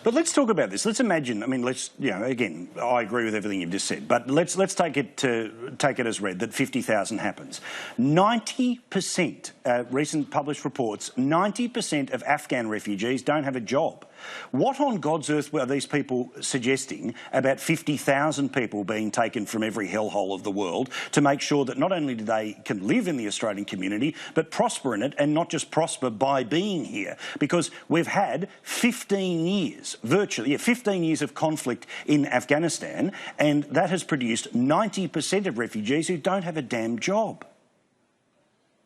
But let's talk about this. Let's imagine. I mean, again, I agree with everything you've just said. But let's take it as read that 50,000 happens. 90%, recent published reports, 90% of Afghan refugees don't have a job. What on God's earth were these people suggesting about 50,000 people being taken from every hellhole of the world to make sure that not only do they can live in the Australian community, but prosper in it, and not just prosper by being here? Because we've had 15 years, virtually, 15 years of conflict in Afghanistan, and that has produced 90% of refugees who don't have a damn job.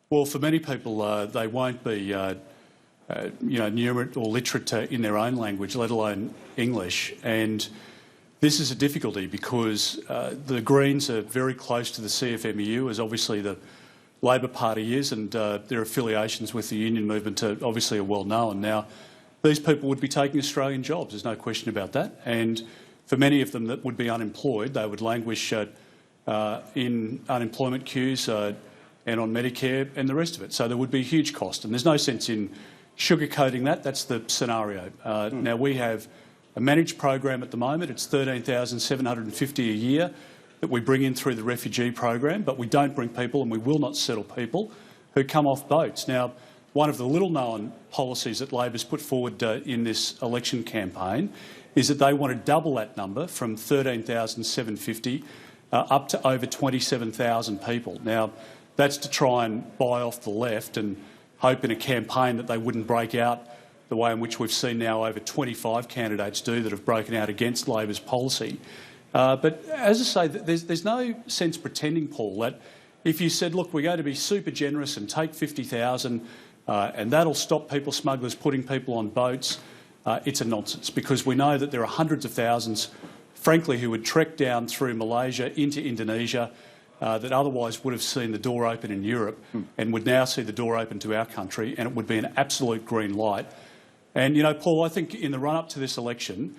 Well, for many people, they won't be numerate or literate in their own language, let alone English. And this is a difficulty because the Greens are very close to the CFMEU, as obviously the Labor Party is, and their affiliations with the union movement obviously are well known. Now, these people would be taking Australian jobs, there's no question about that. And for many of them that would be unemployed, they would languish in unemployment queues and on Medicare and the rest of it. So there would be a huge cost, and there's no sense in sugarcoating that. That's the scenario. Now, we have a managed program at the moment. It's $13,750 a year that we bring in through the refugee program, but we don't bring people, and we will not settle people who come off boats. Now, one of the little-known policies that Labor's put forward in this election campaign is that they want to double that number from 13,750 up to over 27,000 people. Now, that's to try and buy off the left and hope in a campaign that they wouldn't break out the way in which we've seen now over 25 candidates do that have broken out against Labor's policy. But as I say, there's no sense pretending, Paul, that if you said, look, we're going to be super generous and take 50,000 and that'll stop people smugglers putting people on boats, it's a nonsense, because we know that there are hundreds of thousands, frankly, who would trek down through Malaysia into Indonesia that otherwise would have seen the door open in Europe and would now see the door open to our country, and it would be an absolute green light. And, you know, Paul, I think in the run-up to this election,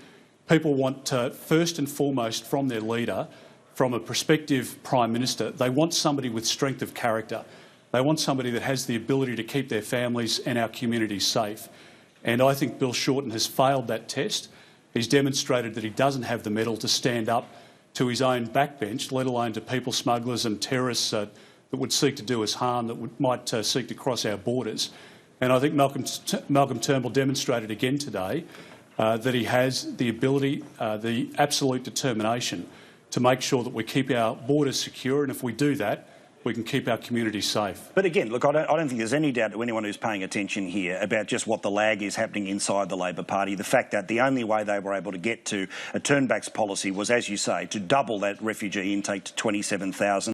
people want first and foremost from their leader, from a prospective Prime Minister, they want somebody with strength of character. They want somebody that has the ability to keep their families and our communities safe. And I think Bill Shorten has failed that test. He's demonstrated that he doesn't have the mettle to stand up to his own backbench, let alone to people smugglers and terrorists that would seek to do us harm, that might seek to cross our borders. And I think Malcolm Turnbull demonstrated again today that he has the ability, the absolute determination to make sure that we keep our borders secure, and if we do that, we can keep our communities safe. But again, look, I don't think there's any doubt to anyone who's paying attention here about just what the lag is happening inside the Labor Party. The fact that the only way they were able to get to a turnbacks policy was, as you say, to double that refugee intake to 27,000.